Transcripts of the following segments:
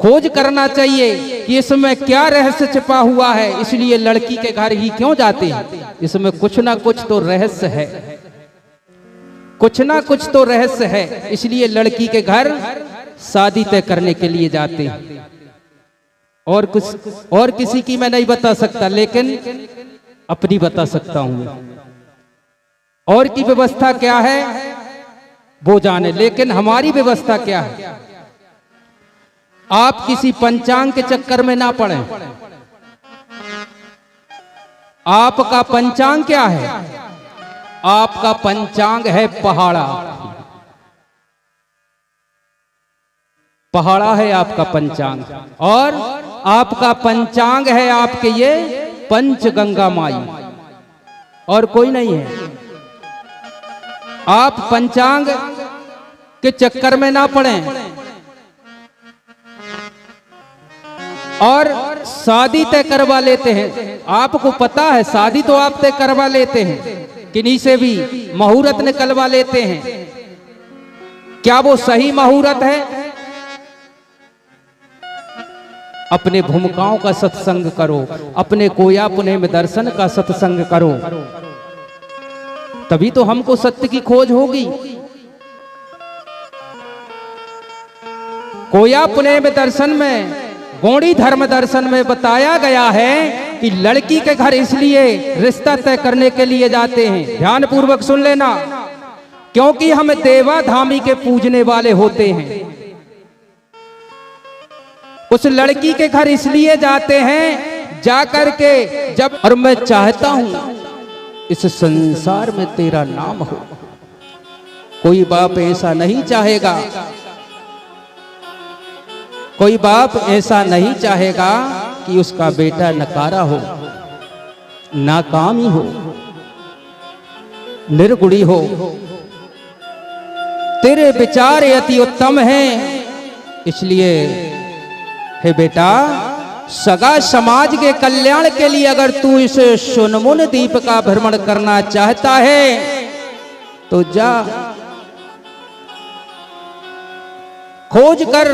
खोज करना चाहिए कि इसमें क्या रहस्य छिपा हुआ है। इसलिए लड़की के घर ही क्यों जाते हैं, इसमें कुछ ना कुछ तो रहस्य है, कुछ ना कुछ तो रहस्य है। इसलिए लड़की के घर शादी तय करने के लिए जाते हैं। और कुछ और किसी की मैं नहीं बता सकता, लेकिन अपनी बता सकता हूं। और की व्यवस्था क्या है वो जाने, लेकिन हमारी व्यवस्था क्या है। आप किसी पंचांग के चक्कर में ना पड़े। आपका पंचांग क्या है? आपका पंचांग है पहाड़ा। पहाड़ा है आपका पंचांग, और आपका पंचांग है आपके ये पंचगंगा माई, और कोई नहीं है। आप पंचांग के चक्कर में ना पड़े और शादी तय करवा लेते हैं। आपको पता है शादी तो आप तय करवा लेते हैं, किन्हीं से भी मुहूर्त निकलवा लेते हैं। क्या वो सही मुहूर्त है? अपने भूमिकाओं का सत्संग करो, अपने कोया पुणे में दर्शन का सत्संग करो, तभी तो हमको सत्य की खोज होगी। कोया पुणे में दर्शन में, गौड़ी धर्म दर्शन में बताया गया है कि लड़की के घर इसलिए रिश्ता तय करने के लिए जाते हैं। ध्यान पूर्वक सुन लेना, क्योंकि हम देवा धामी के पूजने वाले होते हैं। उस लड़की के घर इसलिए जाते हैं जाकर के जब, और मैं चाहता हूं इस संसार में तेरा नाम हो। कोई बाप ऐसा नहीं चाहेगा, कोई बाप ऐसा नहीं चाहेगा कि उसका बेटा नकारा हो, नाकामी हो, निर्गुणी हो। तेरे विचार अति उत्तम हैं, इसलिए हे बेटा, सगा समाज के कल्याण के लिए अगर तू इस सुनमुन द्वीप का भ्रमण करना चाहता है तो जा, खोज कर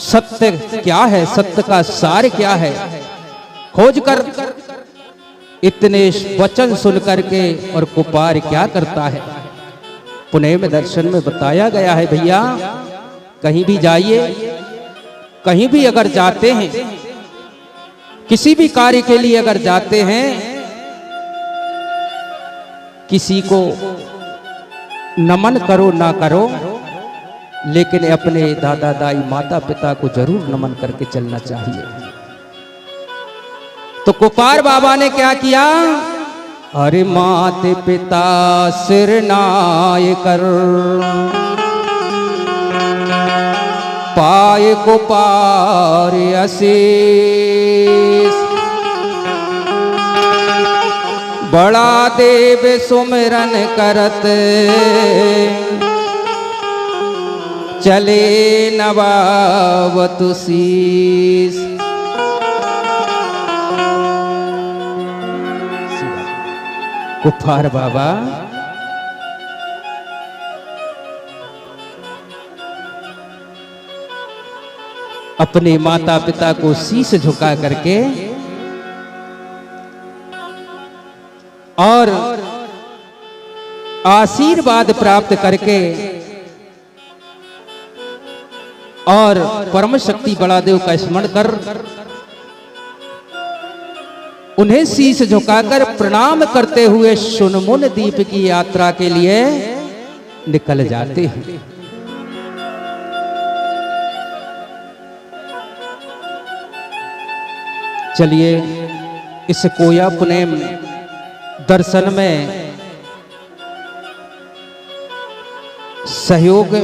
सत्य क्या है, सत्य का सार क्या है, खोज कर। इतने वचन सुन करके और कुपार क्या करता है? पुणे में दर्शन में बताया गया है भैया, कहीं भी जाइए, कहीं भी अगर जाते हैं, किसी भी कार्य के लिए अगर जाते हैं, किसी को नमन करो ना करो, लेकिन अपने दादा दाई माता पिता को जरूर नमन करके चलना चाहिए। तो कुपार बाबा ने क्या किया? अरे माते पिता सिर नाय कर, पाए को पार आशीष, बड़ा देव सुमिरन करत, चले नवावत शीस। कुफार बाबा अपने माता पिता को शीश झुका करके और आशीर्वाद प्राप्त करके और परम शक्ति बड़ा देव का स्मरण कर उन्हें शीश झुकाकर प्रणाम करते हुए सुनमुन द्वीप की यात्रा के लिए निकल जाते हैं। चलिए इस कोया पुणे दर्शन में सहयोग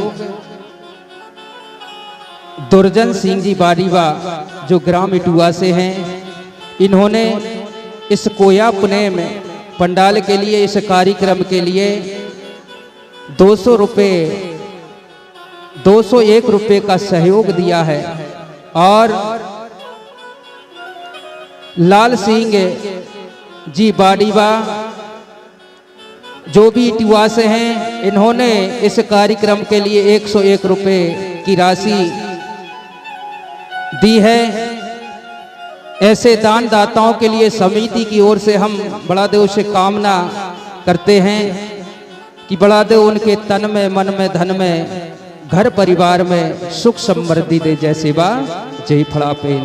दुर्जन सिंह जी बारीवा जो ग्राम इटुआ से हैं, इन्होंने इस कोया पुणे में पंडाल के लिए, इस कार्यक्रम के लिए 200 रुपये 201 रुपये का सहयोग दिया है। और लाल सिंह जी बाड़ीवा जो भी इटुआ से हैं, इन्होंने इस कार्यक्रम के लिए 101 रुपये की राशि दी है। ऐसे दान दाताओं के लिए समिति की ओर से हम बड़ा देव से कामना करते हैं कि बड़ा देव उनके तन में, मन में, धन में, घर परिवार में सुख समृद्धि दे। जय सेवा जय फड़ा पे।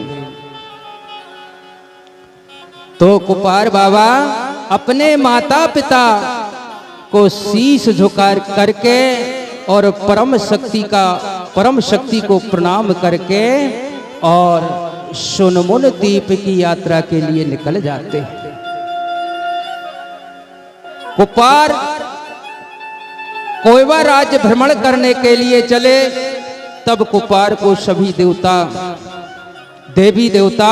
तो कुपार बाबा अपने माता पिता को शीश झुका करके और परम शक्ति को प्रणाम करके और सुनमुन द्वीप की यात्रा के लिए निकल जाते हैं। कुपार कोयवा राज्य भ्रमण करने के लिए चले, तब कुपार को सभी देवी देवता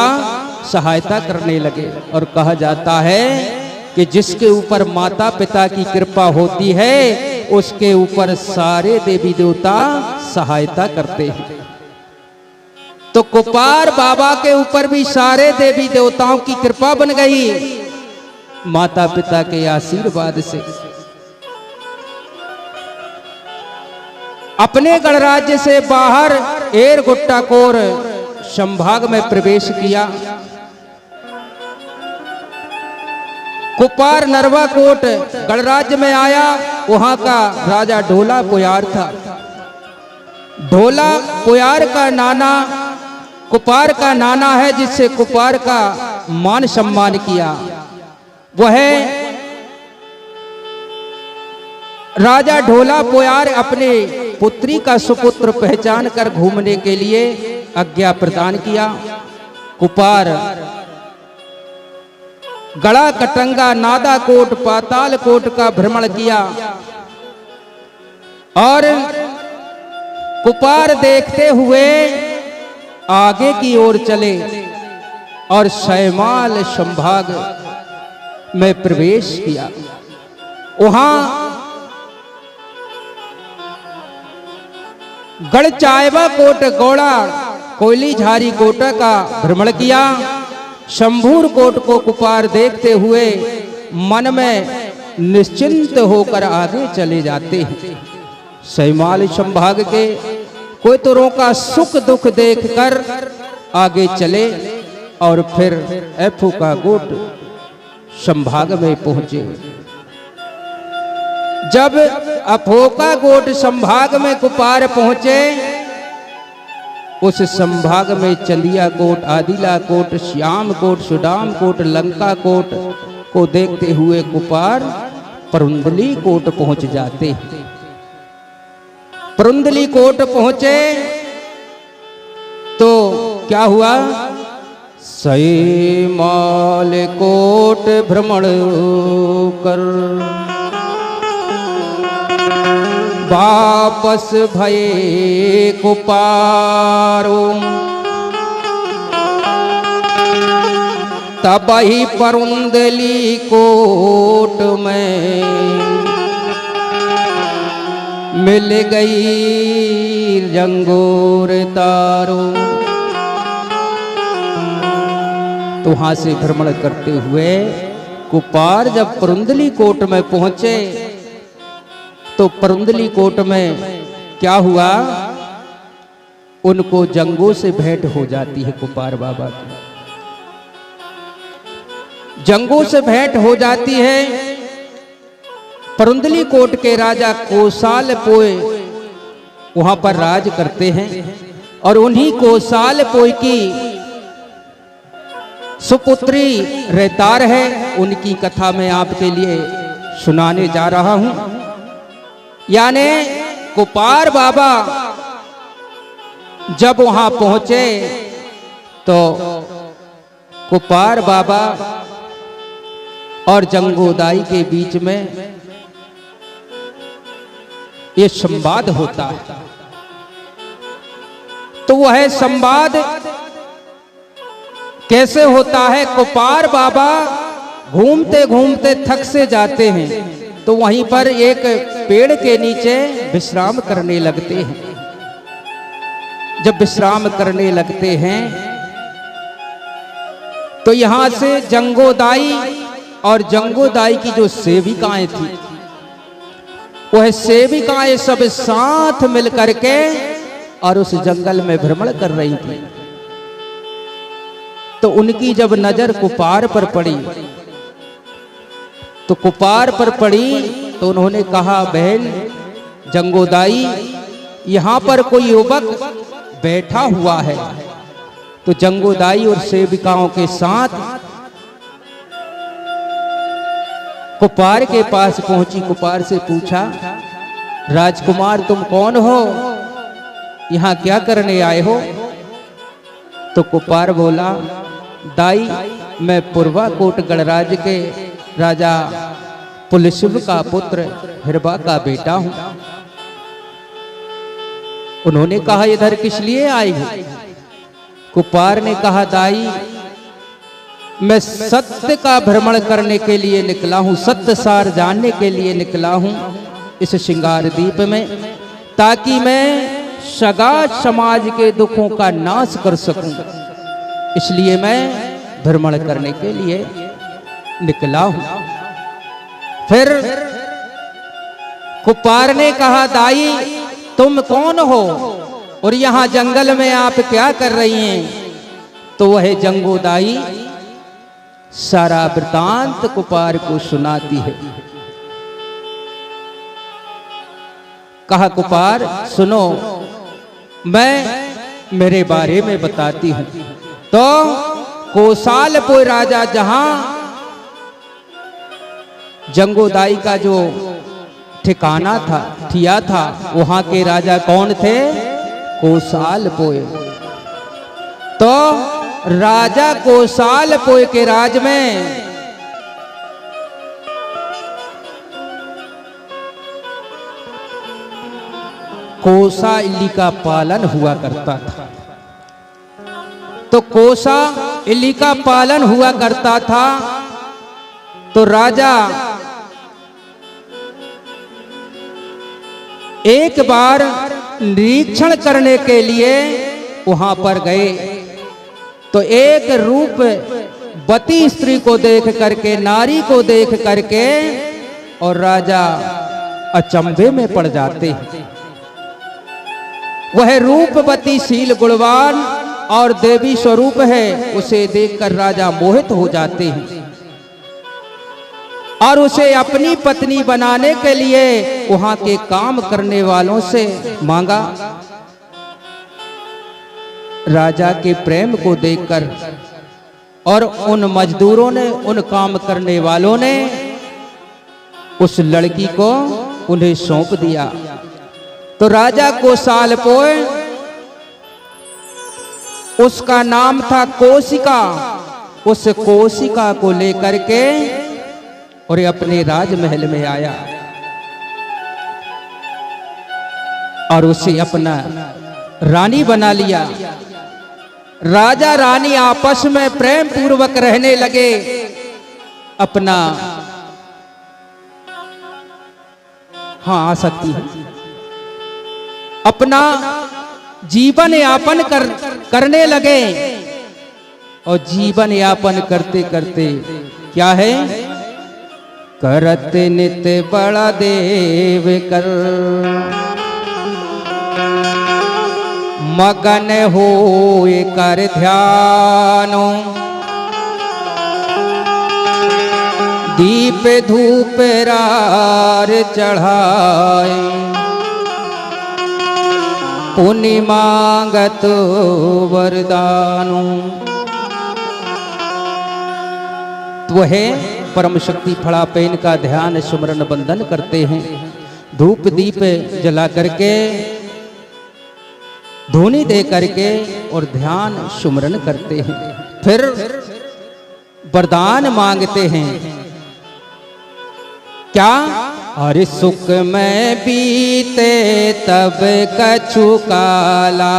सहायता करने लगे। और कहा जाता है कि जिसके ऊपर माता पिता की कृपा होती है उसके ऊपर सारे देवी देवता सहायता करते हैं। तो कुपार बाबा के ऊपर भी सारे देवी देवताओं की कृपा बन गई माता पिता के आशीर्वाद से। अपने गणराज्य से बाहर एरगुट्टाकोर संभाग में प्रवेश किया। कुपार नरवाकोट गणराज्य में आया। वहां का राजा ढोला पोयार था। ढोला पोयार का नाना कुपार का नाना है, जिससे कुपार का मान सम्मान किया। वह राजा ढोला पोयार अपने पुत्री का सुपुत्र पहचान कर घूमने के लिए आज्ञा प्रदान किया। कुपार गड़ा कटंगा नादा कोट पाताल कोट का भ्रमण किया और कुपार देखते हुए आगे की ओर चले और शैमाल संभाग में प्रवेश किया। वहां गढ़चायवा कोट गौड़ा कोयली झारी कोटा का भ्रमण किया। शंभूर कोट को कुपार देखते हुए मन में निश्चिंत होकर आगे चले जाते हैं। शैमाल संभाग के कोई तो रोका सुख दुख देखकर आगे चले और फिर एफुका कोट संभाग में पहुंचे। जब अफोका कोट संभाग में कुपार पहुंचे, उस संभाग में चंदिया कोट, आदिला कोट, श्याम कोट, सुदाम कोट, लंका कोट को देखते हुए कुपार परुंदली कोट पहुंच जाते। परुंदली कोट पहुंचे तो क्या हुआ? शैमाल कोट भ्रमण कर वापस भये कुपारो, तब ही परुंदली कोट में मिल गई जंगोर तारो। तो वहां से भ्रमण करते हुए कुपार जब परुंदली कोट में पहुंचे तो परुंदली कोट में क्या हुआ? उनको जंगों से भेंट हो जाती है। कुपार बाबा की जंगों से भेंट हो जाती है। परुंदली कोट के राजा कोसाल पोय वहां पर राज करते हैं और उन्हीं कोसाल पोय की सुपुत्री रेतार है। उनकी कथा मैं आपके लिए सुनाने जा रहा हूं। यानी कुपार बाबा जब वहां पहुंचे तो कुपार बाबा और जंगोदाई के बीच में ये संवाद होता है। तो वह संवाद कैसे होता है? कुपार बाबा घूमते घूमते थक से जाते हैं तो वहीं पर एक पेड़ के नीचे विश्राम करने लगते हैं। जब विश्राम करने लगते हैं तो यहां से जंगोदाई और जंगोदाई की जो सेविकाएं थी, वह सेविकाएं सब साथ मिलकर के और उस जंगल में भ्रमण कर रही थी। तो उनकी जब नजर कुपार पर पड़ी तो कुपार पर पड़ी तो उन्होंने कहा, बहन जंगोदाई, यहां पर कोई युवक बैठा हुआ है। तो जंगोदाई और सेविकाओं के साथ कुपार के पास पहुंची। कुपार से पूछा, राजकुमार तुम कौन हो, यहां क्या करने आए हो? तो कुपार बोला, दाई मैं पूर्वाकोट गणराज के राजा पुलसिव का पुत्र हिरबा का बेटा हूं। उन्होंने कहा, इधर किस लिए आई हो? कुपार ने कहा, दाई मैं सत्य का भ्रमण करने के लिए निकला हूं, सत्य सार जानने के लिए निकला हूं इस श्रृंगार द्वीप में, ताकि मैं सगा समाज के दुखों का नाश कर सकूं। इसलिए मैं भ्रमण करने के लिए निकला हूं। फिर कुपार ने कहा, दाई तुम कौन हो और यहां जंगल में आप क्या कर रही हैं? तो वह जंगोदाई सारा वृतांत कुपार को सुनाती है। कहा, कुपार सुनो, मैं मेरे बारे में बताती हूं। तो कोसालपुर राजा, जहां जंगोदाई का जो ठिकाना था, ठिया था, वहां के राजा कौन थे? कोसालपुर। तो राजा कोसालपुर के राज में कोसा इल्ली का पालन हुआ करता था। तो कोसा इल्ली का पालन हुआ करता था। तो राजा एक बार निरीक्षण करने के लिए वहां पर गए। तो एक रूपवती स्त्री को देख करके, नारी को देख करके, और राजा अचंभे में पड़ जाते हैं। वह रूपवती, शील, गुणवान और देवी स्वरूप है, उसे देखकर राजा मोहित हो जाते हैं और उसे अपनी पत्नी बनाने के लिए वहां के काम करने वालों से मांगा। राजा के प्रेम को देखकर और उन मजदूरों ने, उन काम करने वालों ने उस लड़की को उन्हें सौंप दिया। तो राजा कोसालपुर, उसका नाम था कोशिका, उस कोशिका को लेकर के और अपने राजमहल में आया और उसे अपना रानी बना लिया। राजा रानी आपस में प्रेम पूर्वक रहने लगे। अपना, हाँ आ सकती है, अपना जीवन यापन करने लगे। और जीवन यापन करते करते क्या है, करत नित्य बड़ा देव कर, मगन होए कर ध्यानो, दीप धूप रार चढ़ाए, पुण्य मांगत वरदानो। तो है परम शक्ति फड़ापेन का ध्यान सुमरन बंदन करते हैं। धूप दीप जला करके, धूनी दे करके और ध्यान सुमरन करते हैं। फिर वरदान मांगते हैं। क्या? अरे सुख में बीते तब कछु काला,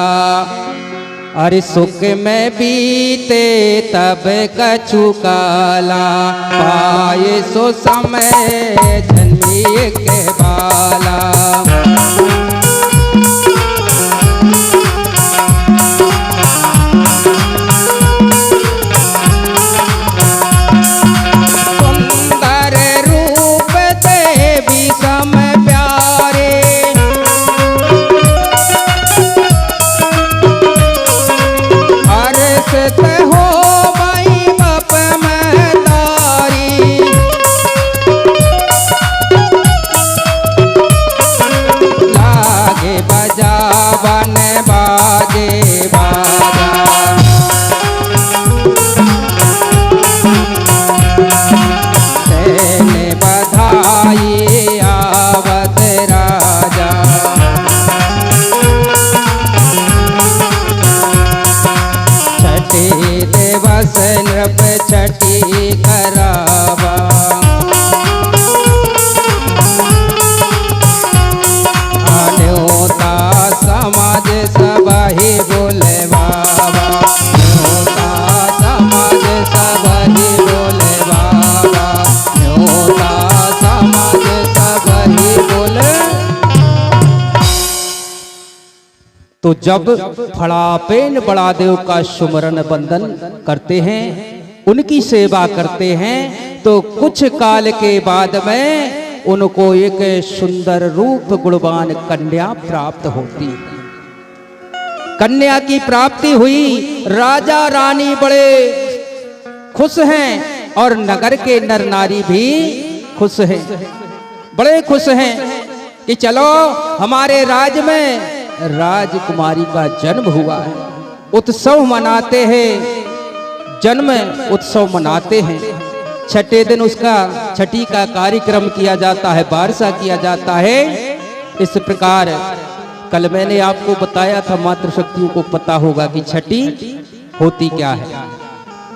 अरे सुख में बीते तब कछु काला, पाए सो समय जन्मी के बाला। हो बाजे बाजा। देने बधाई आवत राजा। छठी दिवस नृप छठी करावा। न्योता समाज सब ही बोले बाबा। न्योता समाज सब ही बोले बाबा। न्योता समाज सब ही बोले। तो जब फड़ापेन बड़ादेव का सुमरन बंदन करते हैं, उनकी सेवा करते हैं, तो कुछ काल के बाद में उनको एक सुंदर रूप गुणवान कन्या प्राप्त होती। कन्या की प्राप्ति हुई। राजा रानी बड़े खुश हैं और नगर के नर नारी भी खुश हैं, बड़े खुश हैं कि चलो हमारे राज्य में राजकुमारी का जन्म हुआ है। उत्सव मनाते हैं, जन्म उत्सव मनाते हैं। छठे दिन उसका छठी का कार्यक्रम किया जाता है, बारसा किया जाता है। इस प्रकार कल मैंने आपको बताया था, मातृशक्तियों को पता होगा कि छठी होती क्या है।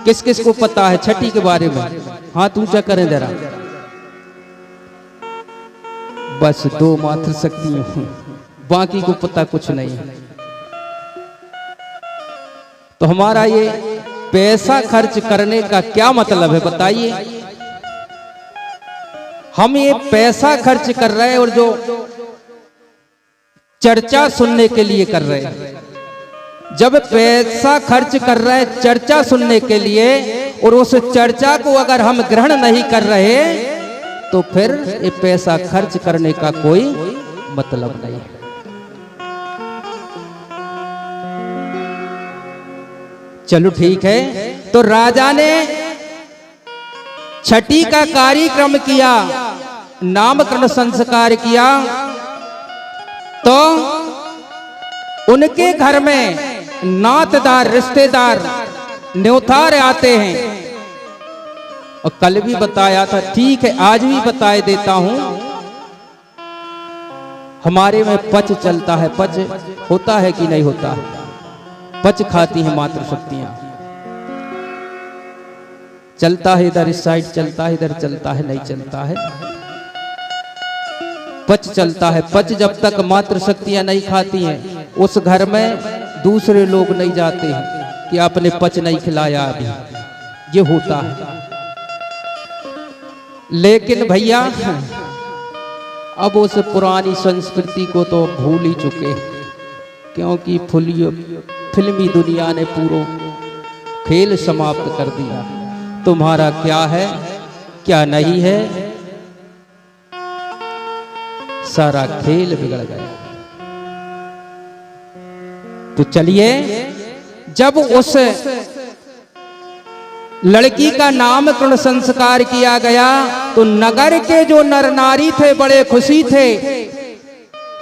किस किस को पता है छठी के बारे में? हाथ ऊंचा करें जरा। बस 2 मातृशक्तियों, बाकी को पता कुछ नहीं। तो हमारा ये पैसा खर्च करने का क्या मतलब है बताइए? हम ये पैसा खर्च कर रहे हैं और जो चर्चा सुनने के लिए कर रहे हैं। जब पैसा खर्च कर रहे हैं चर्चा सुनने के लिए और उस चर्चा को अगर हम ग्रहण नहीं कर रहे तो फिर ये पैसा खर्च करने का कोई मतलब नहीं है। चलो ठीक है। तो राजा ने छठी का कार्यक्रम किया, नामकरण संस्कार किया। तो उनके घर में नातदार रिश्तेदार न्योतार आते हैं। और कल भी बताया था, ठीक है आज भी बताए देता हूं। हमारे में पच चलता है, पच होता है कि नहीं होता है? पच खाती हैं मातृशक्तियां। चलता है इधर, इस साइड चलता है, इधर चलता है, नहीं चलता है, पच चलता है। पच जब तक मातृशक्तियां नहीं खाती हैं उस घर में दूसरे लोग नहीं जाते हैं कि आपने पच नहीं खिलाया अभी, ये होता है। लेकिन भैया अब उस पुरानी संस्कृति को तो भूल ही चुके हैं, क्योंकि फिल्मी दुनिया ने पूरा खेल समाप्त कर दिया। तुम्हारा क्या है क्या नहीं है, सारा खेल बिगड़ गया। तो चलिए, जब उस लड़की का नामकरण संस्कार किया गया तो नगर के जो नर नारी थे बड़े खुशी थे,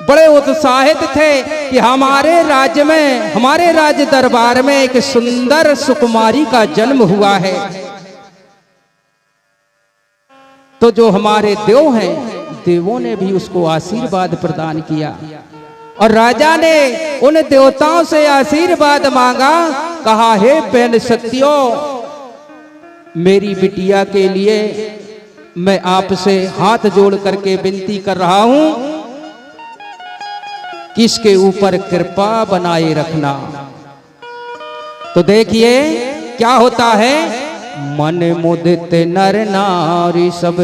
बड़े उत्साहित थे कि हमारे राज्य में, हमारे राज्य दरबार में एक सुंदर सुकुमारी का जन्म हुआ है। तो जो हमारे देव हैं, देवों ने भी उसको आशीर्वाद प्रदान किया और राजा ने उन देवताओं से आशीर्वाद मांगा। कहा, हे बहन सत्यो, मेरी बिटिया के लिए मैं आपसे हाथ जोड़ करके विनती कर रहा हूं कि इसके ऊपर कृपा बनाए रखना। तो देखिए क्या होता है, मन मुदित नर नारी सब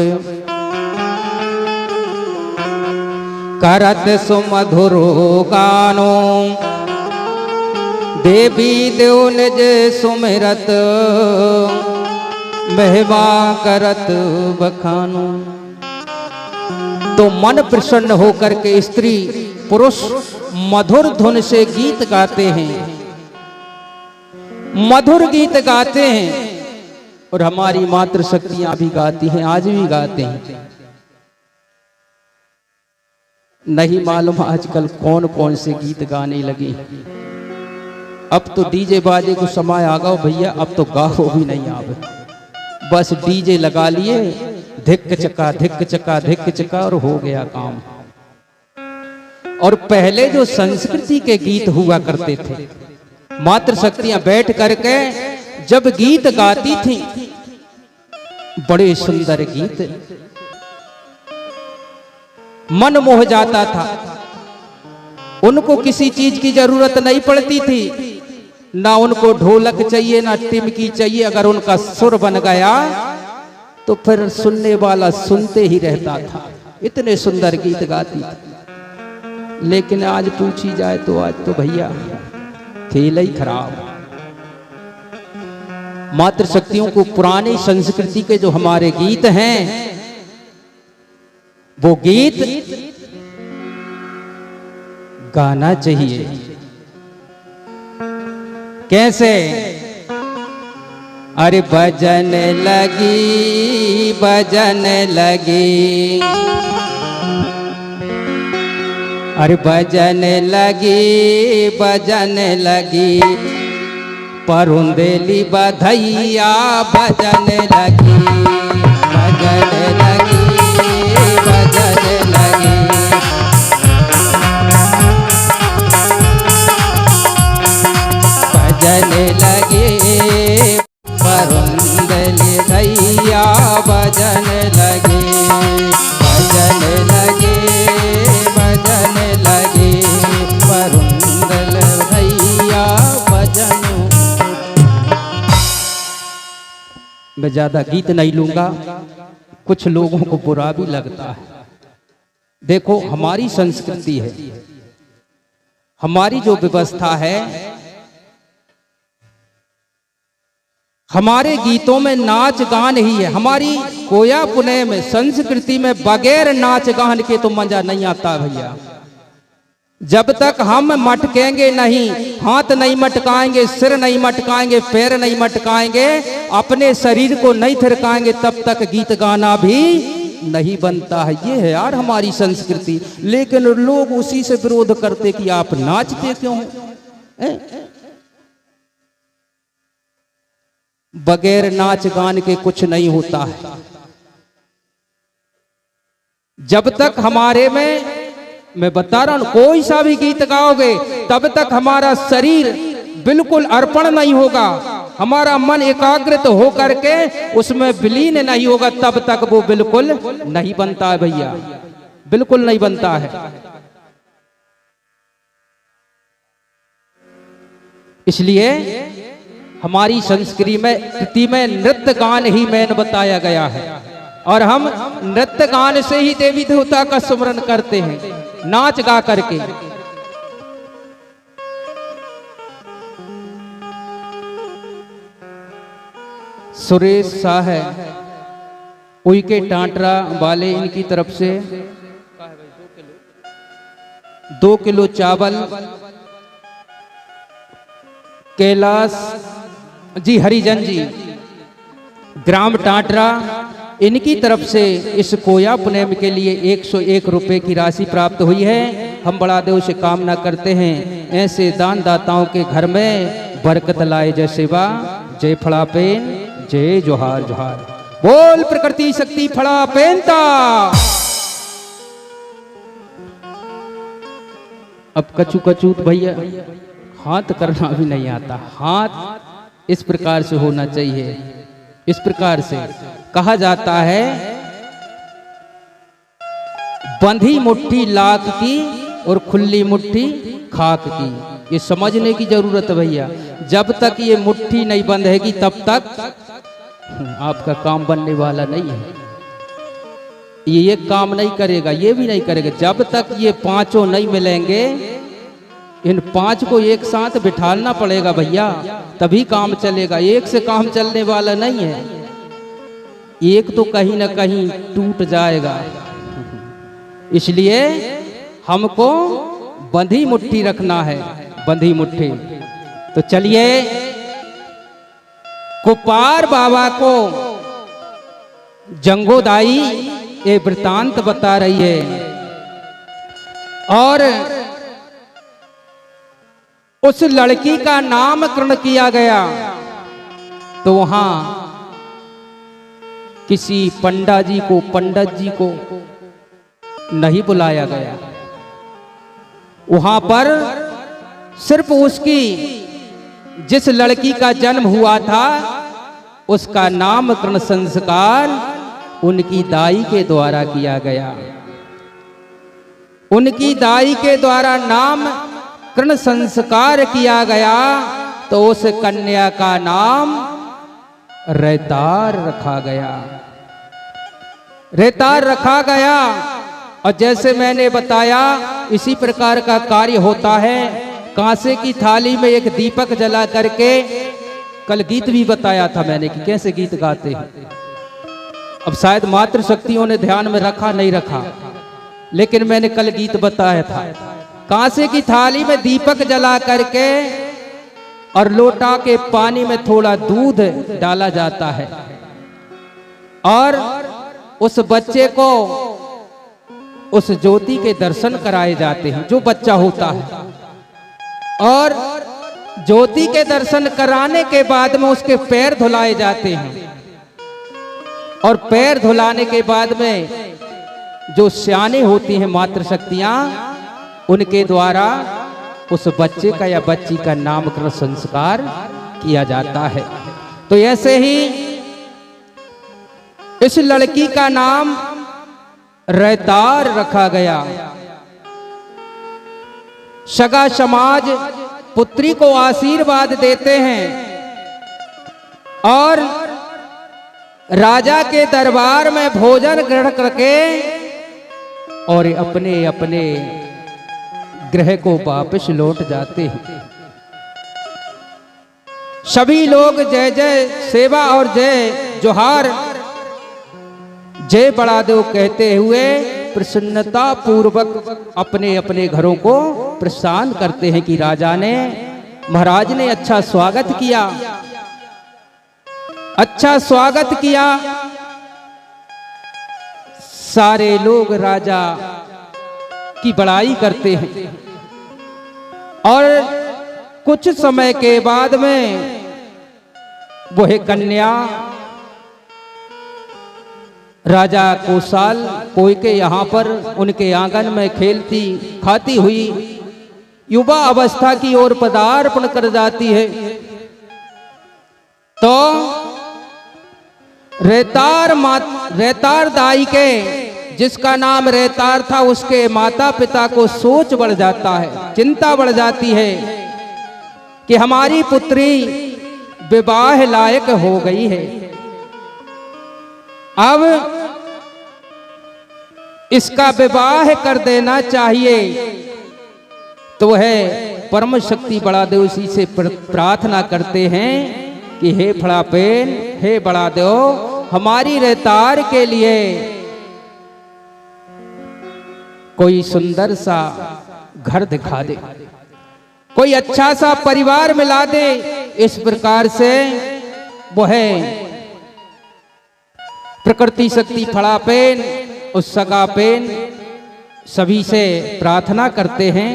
करत सुमधुर गानो, देवी देव निज सुमिरत महिमा करत बखानो। तो मन प्रसन्न होकर के स्त्री पुरुष मधुर धुन से गीत गाते हैं, मधुर गीत गाते हैं। और हमारी मातृशक्तियां भी गाती हैं, आज भी गाते हैं। नहीं मालूम आजकल कौन कौन से गीत गाने लगे। अब तो डीजे बाजे को समय आ गया भैया, अब तो गाओ भी नहीं आवे, बस डीजे लगा लिए, धिक चका धिक चका धिक चका और हो गया काम। और पहले जो संस्कृति के गीत हुआ करते थे, मातृशक्तियां बैठ करके जब गीत गाती थी, बड़े सुंदर गीत, मन मोह जाता था। उनको किसी चीज की जरूरत नहीं पड़ती थी, ना उनको ढोलक चाहिए ना टिमकी चाहिए। अगर उनका सुर बन गया तो फिर सुनने वाला सुनते ही रहता था। इतने सुंदर गीत गाती थी। लेकिन आज पूछी जाए तो आज तो भैया खेल ही खराब। मातृशक्तियों को पुरानी संस्कृति के जो हमारे गीत हैं, वो गीत गाना चाहिए। कैसे? अरे बजन लगी बजन लगी, अरे बजन लगी बजन लगी, परुंदेली बधैया बजन लगी, बजन लगी बजन लगी, बजन लगी परुंदेली भैया बजन लगी, बजन लगी बजन लगी, परुंदल भैया बजन। मैं ज्यादा गीत नहीं लूंगा, कुछ लोगों को बुरा भी लगता है। देखो हमारी संस्कृति है, हमारी जो व्यवस्था है, हमारे गीतों में नाच गान ही है। हमारी कोया पुणे में संस्कृति में बगैर नाच गान के तो मजा नहीं आता भैया। जब तक हम मटकेंगे नहीं, हाथ नहीं मटकाएंगे, सिर नहीं मटकाएंगे, पैर नहीं मटकाएंगे, अपने शरीर को नहीं थिरकाएंगे, तब तक गीत गाना भी नहीं बनता है। ये है यार हमारी संस्कृति। लेकिन लोग उसी से विरोध करते कि आप नाचते क्यों? बगैर नाच गान के कुछ नहीं होता है। जब तक हमारे में, मैं बता रहा हूं, कोई सा भी गीत गाओगे तब तक हमारा शरीर बिल्कुल अर्पण नहीं होगा, हमारा मन एकाग्रित हो करके उसमें विलीन नहीं होगा, तब तक वो बिल्कुल नहीं बनता है भैया, बिल्कुल नहीं बनता है। इसलिए हमारी संस्कृति में नृत्य गान ही मेन बताया गया है, और हम नृत्य गान से ही देवी देवता का सुमरन करते हैं, नाच गा करके। सुरेश शाह है उइके टांटरा वाले, इनकी तरफ से 2 किलो चावल कैलाश जी हरिजन जी ग्राम टाटरा, इनकी तरफ से इस कोया पुनेम के लिए 101 रुपए की राशि प्राप्त हुई है। हम बड़ा देव से कामना करते हैं ऐसे दान दाताओं के घर में बरकत लाए। जय सेवा, जय फड़ापेन, जय जोहार जोहार। बोल प्रकृति शक्ति फड़ापेनता। अब कचू कचूत भैया हाथ करना भी नहीं आता। हाथ इस प्रकार से होना चाहिए, इस प्रकार से कहा जाता है, बंधी मुट्ठी लाख की और खुली मुट्ठी खाक की। ये समझने की जरूरत है भैया। जब तक ये मुट्ठी नहीं बंधेगी तब तक आपका काम बनने वाला नहीं है। ये काम नहीं करेगा, ये भी नहीं करेगा। जब तक ये पांचों नहीं मिलेंगे, इन 5 को एक साथ बिठाना पड़ेगा भैया, तभी काम चलेगा। एक से काम चलने वाला नहीं है, एक तो कहीं ना कहीं टूट जाएगा। इसलिए हमको बंधी मुट्ठी रखना है, बंधी मुट्ठी। तो चलिए कुपार बाबा को जंगोदाई ये वृतांत बता रही है। और उस लड़की का नामकरण किया गया तो वहां किसी पंडित जी को नहीं बुलाया गया। वहां पर सिर्फ उसकी जिस लड़की का जन्म हुआ था उसका नामकरण संस्कार उनकी दाई के द्वारा किया गया। उनकी दाई के द्वारा नामकरण संस्कार किया गया तो उस कन्या का नाम रेतार रखा गया। रेतार रखा गया। और जैसे मैंने बताया इसी प्रकार का कार्य होता है। कांसे की थाली में एक दीपक जला करके, कल गीत भी बताया था मैंने कि कैसे गीत गाते हैं। अब शायद मातृशक्तियों ने ध्यान में रखा नहीं रखा, लेकिन मैंने कल गीत बताया था। कांसे की थाली में दीपक जला करके और लोटा के पानी में थोड़ा दूध डाला जाता है और उस बच्चे को उस ज्योति के दर्शन कराए जाते हैं, जो बच्चा होता है। और ज्योति के दर्शन कराने के बाद में उसके पैर धुलाए जाते हैं और पैर धुलाने के बाद में जो स्याने होती हैं मातृशक्तियां, उनके द्वारा उस बच्चे का या बच्ची का नामकरण संस्कार किया जाता है। तो ऐसे ही इस लड़की का नाम रेतार रखा गया। सगा समाज पुत्री को आशीर्वाद देते हैं और राजा के दरबार में भोजन ग्रहण करके और अपने अपने गृह को वापस लौट जाते हैं। सभी लोग जय जय सेवा और जय जोहार जय बड़ादेव कहते हुए प्रसन्नता पूर्वक अपने अपने घरों को प्रस्थान करते हैं कि राजा ने, महाराज ने अच्छा स्वागत किया, अच्छा स्वागत किया। सारे लोग राजा की बड़ाई करते हैं और कुछ समय के बाद में वह कन्या राजा कौशल पोय के यहाँ पर उनके आंगन में खेलती खाती हुई युवा अवस्था की ओर पदार्पण कर जाती है। तो रेतार दाई के, जिसका नाम रेतार था, उसके माता पिता को सोच बढ़ जाता है, चिंता बढ़ जाती है कि हमारी पुत्री विवाह लायक हो गई है, अब इसका विवाह कर देना चाहिए। तो वह परम शक्ति बड़ादेव से प्रार्थना करते हैं कि हे फड़ापेन, हे बड़ादेव, हमारी रेतार के लिए कोई सुंदर सा घर दिखा दे, कोई अच्छा सा परिवार मिला दे। इस प्रकार से वह प्रकृति शक्ति फड़ापेन, उस सगापेन सभी से प्रार्थना करते हैं।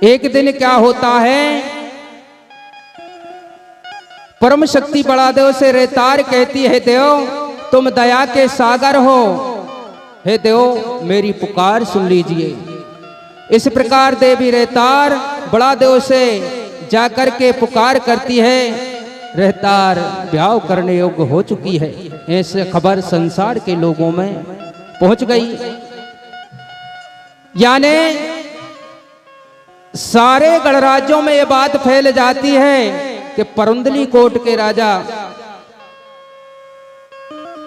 एक दिन क्या होता है, परम शक्ति बड़ादेव से रेतार कहती है, देव तुम दया के सागर हो, हे देव मेरी पुकार सुन लीजिए। इस प्रकार देवी रेतार बड़ादेव से जाकर के पुकार करती है। रेतार ब्याह करने योग्य हो चुकी है, ऐसे खबर संसार के लोगों में पहुंच गई। यानी सारे गणराज्यों में यह बात फैल जाती है कि परुंदली कोट के राजा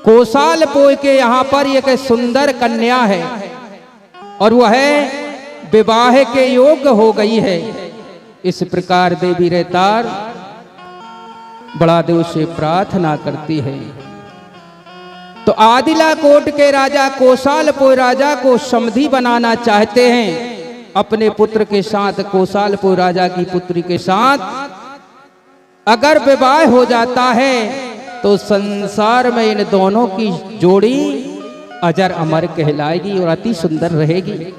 कौशल पोय के यहाँ पर एक सुंदर कन्या है और वह विवाह के योग्य हो गई है। इस प्रकार देवी रेतार बड़ादेव से प्रार्थना करती है। तो आदिला कोट के राजा कौशल पोय राजा को समधी बनाना चाहते हैं अपने पुत्र के साथ। कौशल पोय राजा की पुत्री के साथ अगर विवाह हो जाता है तो संसार में इन दोनों की जोड़ी अजर अमर कहलाएगी और अति सुंदर रहेगी।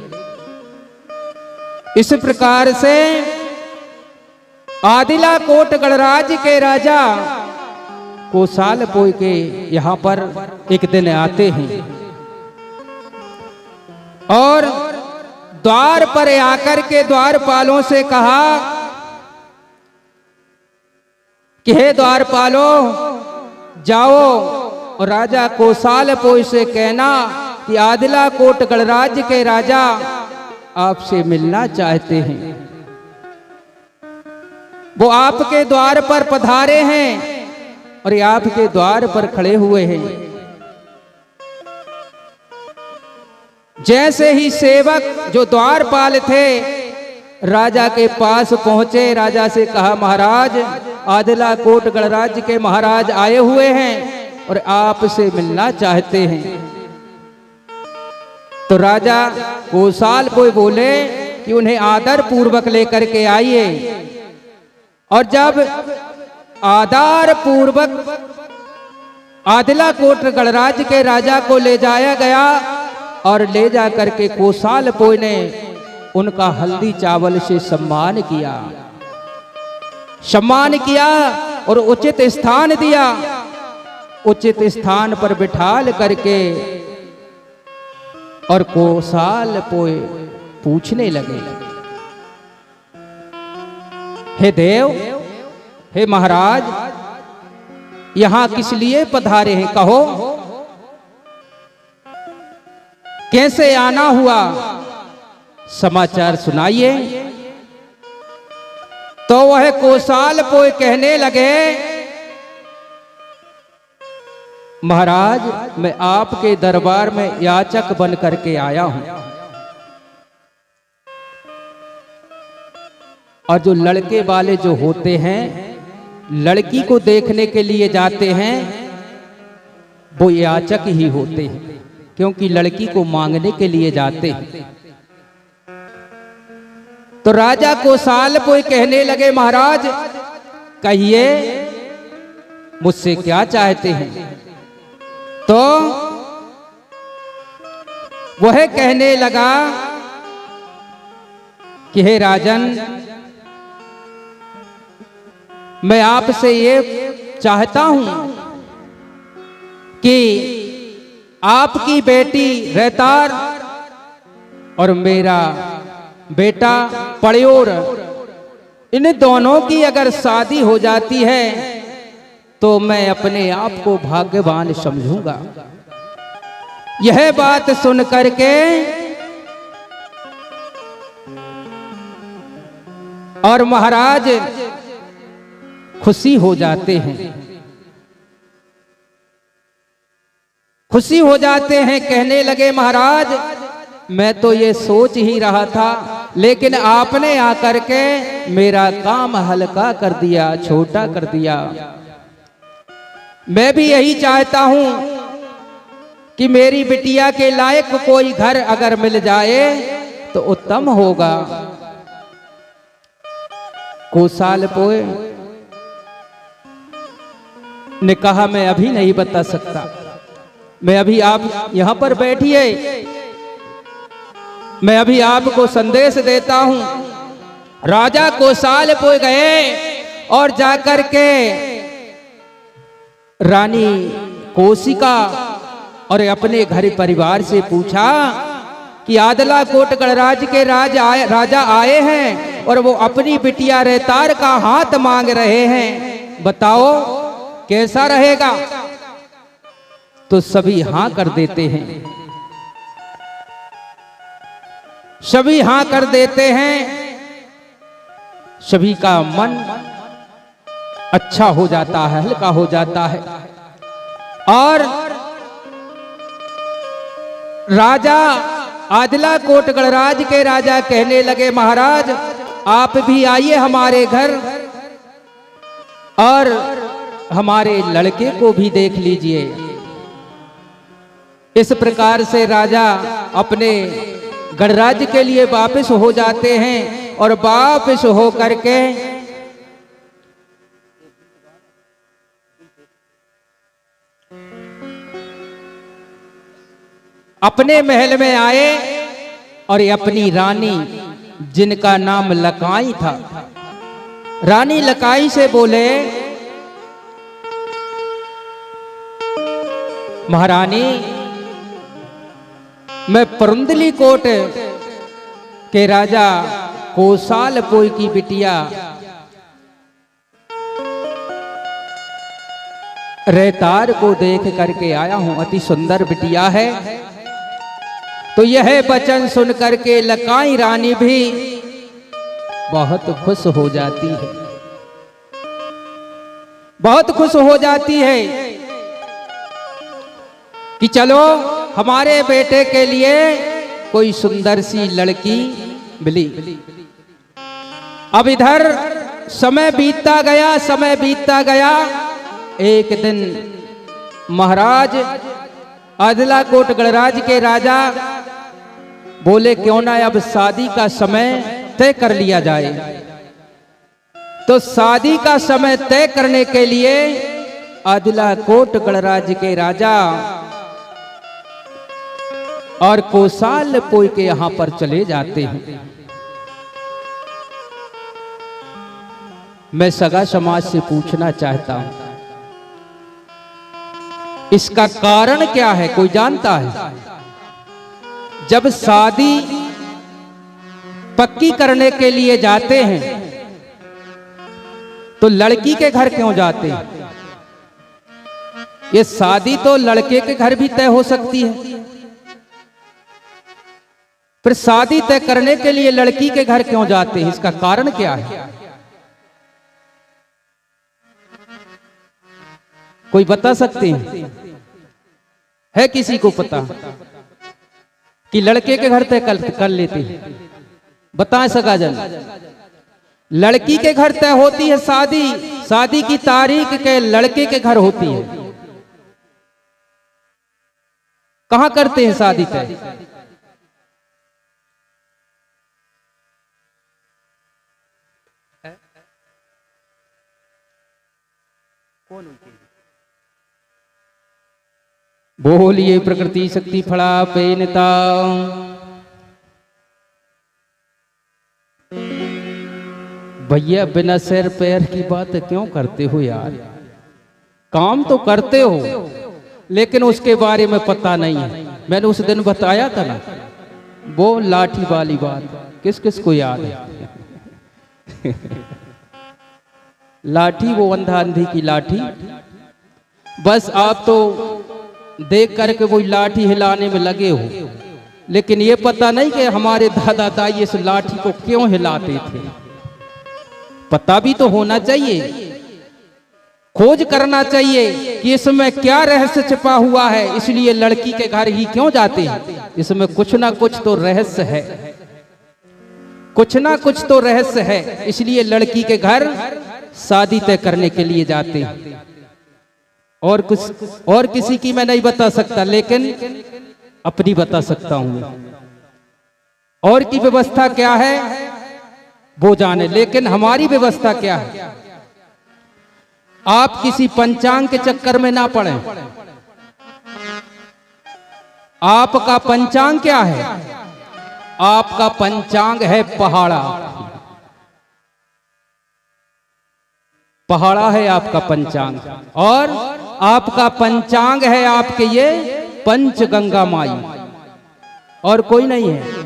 इस प्रकार से आदिला कोट गणराज के राजा कोसाल पोय के यहाँ पर एक दिन आते हैं और द्वार पर आकर के द्वारपालों से कहा कि हे द्वारपालों, जाओ और राजा कोसाल पोय से कहना कि आदिला कोट गणराज के राजा आपसे मिलना चाहते हैं। वो आपके द्वार पर पधारे हैं और ये आपके द्वार पर खड़े हुए हैं। जैसे ही सेवक जो द्वारपाल थे राजा के पास पहुंचे, राजा से कहा महाराज, आदिला कोट गणराज के महाराज आए हुए हैं और आपसे मिलना चाहते हैं। तो राजा कोसाल को बोले कि उन्हें आदर पूर्वक लेकर के आइए। और जब आदर पूर्वक आदिला कोट गणराज के राजा को ले जाया गया और ले जा करके कोसाल पोय ने उनका हल्दी चावल से सम्मान किया और उचित स्थान दिया। उचित स्थान पर बिठाल करके और कोसाल पोय पूछने लगे, हे देव, हे महाराज, यहां किस लिए पधारे हैं? कहो, कैसे आना हुआ, समाचार सुनाइए। तो वह कोसाल पोय कहने लगे, महाराज, मैं आपके दरबार में याचक बन करके आया हूं और जो लड़के वाले जो होते हैं लड़की को देखने के लिए जाते हैं वो याचक ही होते हैं, क्योंकि लड़की को मांगने के लिए जाते हैं। तो राजा कोसाल पोय कहने लगे, महाराज कहिए मुझसे क्या चाहते हैं? तो वह कहने लगा कि हे राजन, मैं आपसे ये चाहता हूं कि आपकी बेटी रहतार और मेरा बेटा पड़योर, इन दोनों की अगर शादी हो जाती है तो मैं अपने आप को भाग्यवान समझूंगा। यह बात सुन करके और महाराज खुशी हो जाते हैं, खुशी हो जाते हैं। कहने लगे, महाराज मैं तो ये सोच ही रहा था, लेकिन आपने आकर के मेरा काम हल्का कर दिया, छोटा कर दिया। मैं भी यही चाहता हूं कि मेरी बिटिया के लायक कोई घर अगर मिल जाए तो उत्तम होगा। कोसाल पोय ने कहा, मैं अभी नहीं बता सकता, मैं अभी, आप यहां पर बैठिए, मैं अभी आपको संदेश देता हूं। राजा कोसाल पोय गए और जाकर के रानी कोशिका और अपने घर परिवार से पूछा कि आदिला कोट गणराज के राजा आए हैं और वो अपनी बिटिया रहतार का हाथ मांग रहे हैं, बताओ कैसा रहेगा? तो सभी हां कर देते हैं, सभी हां कर देते हैं। सभी का मन अच्छा हो जाता है, हल्का हो जाता है। और राजा आदिला कोट गणराज के राजा कहने लगे, महाराज आप भी आइए हमारे घर और हमारे लड़के को भी देख लीजिए। इस प्रकार से राजा अपने गणराज्य के लिए वापस हो जाते हैं और वापस हो करके अपने महल में आए और ये अपनी रानी जिनका नाम लकाई था, रानी लकाई से बोले, महारानी मैं परुंदली कोट के राजा कोसाल पोई की बिटिया रेतार को देख करके आया हूं, अति सुंदर बिटिया है। तो यह वचन सुन करके लकाई रानी भी बहुत खुश हो जाती है, बहुत खुश हो जाती है कि चलो हमारे बेटे के लिए कोई सुंदर सी लड़की मिली। अब इधर समय बीतता गया, समय बीतता गया। एक दिन महाराज आदलाकोट गणराज के राजा बोले, क्यों ना अब शादी का समय तय कर लिया जाए। तो शादी का समय तय करने के लिए आदलाकोट गणराज के राजा और कोसाल पोई के यहां पर चले जाते हैं। मैं सगा समाज से पूछना चाहता हूं, इसका कारण क्या है? कोई जानता है? जब शादी पक्की करने के लिए जाते हैं तो लड़की के घर क्यों जाते हैं? ये शादी तो लड़के के घर भी तय हो सकती है, फिर शादी तय करने के लिए लड़की के घर क्यों जाते हैं? इसका कारण क्या है? कोई बता सकते हैं? है किसी को पता कि लड़के के घर तय कर लेते हैं? बताएं सगाजन। लड़की के घर तय होती है शादी, शादी की तारीख के लड़के के घर होती है। कहां करते हैं शादी तय? बोलिए प्रकृति शक्ति फड़ा पेनता। भैया बिना सिर पैर की बात क्यों करते हो यार? काम तो करते हो लेकिन उसके बारे में पता नहीं है। मैंने उस दिन बताया था ना वो लाठी वाली बात, किस किस को याद है? लाठी, वो अंधा अंधी की लाठी। बस आप तो देख करके वो लाठी हिलाने में लगे हो, लेकिन ये पता नहीं कि हमारे दादा दाई इस लाठी को क्यों हिलाते थे। पता भी तो होना चाहिए, खोज करना चाहिए कि इसमें क्या रहस्य छिपा हुआ है। इसलिए लड़की के घर ही क्यों जाते हैं? इसमें कुछ ना कुछ तो रहस्य है, कुछ ना कुछ तो रहस्य है। इसलिए लड़की के घर शादी तय करने के लिए जाते हैं। और कुछ और किसी की मैं नहीं बता सकता, लेकिन अपनी बता सकता हूं। और की व्यवस्था क्या है वो जाने, लेकिन हमारी व्यवस्था क्या है? आप किसी पंचांग के चक्कर में ना पड़े। आपका पंचांग क्या है? आपका पंचांग है पहाड़ा। पहाड़ा है आपका पंचांग, और आपका पंचांग है आपके ये पंचगंगा माई, और कोई नहीं है।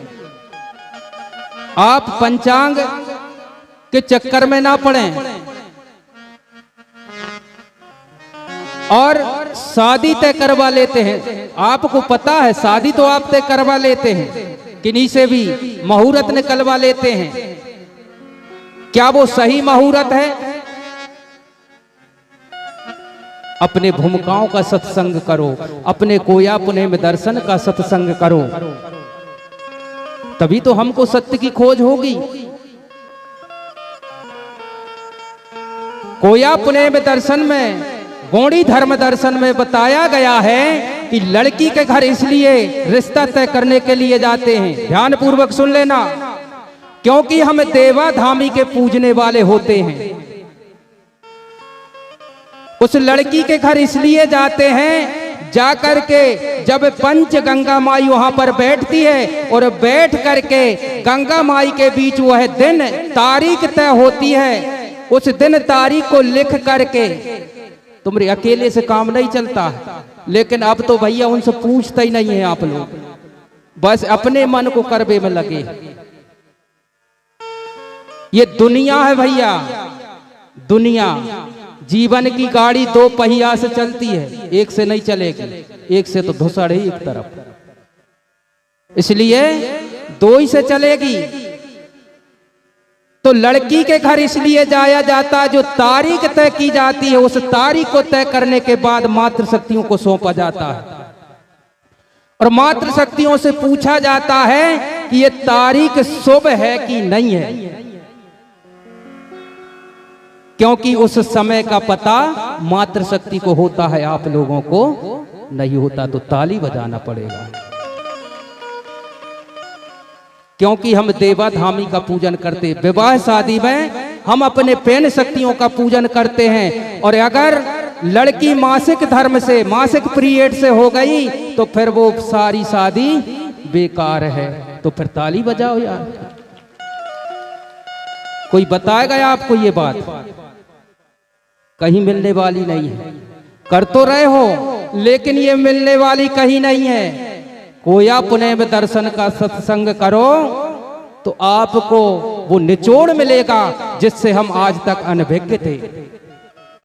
आप पंचांग के चक्कर में ना पड़े और शादी तय करवा लेते हैं। आपको पता है शादी तो आप तय करवा लेते हैं, किन्हीं से भी मुहूर्त निकलवा लेते हैं। क्या वो सही मुहूर्त है? अपने भूमिकाओं का सत्संग करो, अपने कोया पुणे में दर्शन का सत्संग करो, तभी तो हमको सत्य की खोज होगी। कोया पुणे में दर्शन में, गौड़ी धर्म दर्शन में बताया गया है कि लड़की के घर इसलिए रिश्ता तय करने के लिए जाते हैं। ध्यान पूर्वक सुन लेना, क्योंकि हम देवा धामी के पूजने वाले होते हैं। उस लड़की के घर इसलिए जाते हैं जाकर के जब पंच गंगा माई वहां पर बैठती है और बैठ करके गंगा माई के बीच वह दिन तारीख तय होती है, उस दिन तारीख को लिख करके, तुम्हारे अकेले से काम नहीं चलता है, लेकिन अब तो भैया उनसे पूछता ही नहीं है आप लोग, बस अपने मन को करबे में लगे। ये दुनिया है भैया, दुनिया। जीवन की गाड़ी दो पहिया से चलती है, एक से नहीं चलेगी, एक से तो धुसड़ ही एक तरफ, इसलिए दो ही से चलेगी। तो लड़की के घर इसलिए जाया जाता है, जो तारीख तय की जाती है, उस तारीख को तय करने के बाद मातृशक्तियों को सौंपा जाता है और मातृशक्तियों से पूछा जाता है कि ये तारीख शुभ है कि नहीं है, क्योंकि उस समय का पता मातृशक्ति को होता है, आप लोगों को नहीं होता। तो ताली बजाना पड़ेगा, क्योंकि हम देवाधामी का पूजन करते, विवाह शादी में हम अपने पेन शक्तियों का पूजन करते हैं। और अगर लड़की मासिक धर्म से, मासिक पीरियड से हो गई तो फिर वो सारी शादी बेकार है। तो फिर ताली बजाओ यार। कोई बताएगा आपको ये बात? कहीं मिलने वाली नहीं है। कर तो रहे हो, लेकिन ये मिलने वाली कहीं नहीं है। कोया पुणे में दर्शन का सत्संग करो तो आपको वो निचोड़ मिलेगा जिससे हम आज तक अनभिज्ञ थे।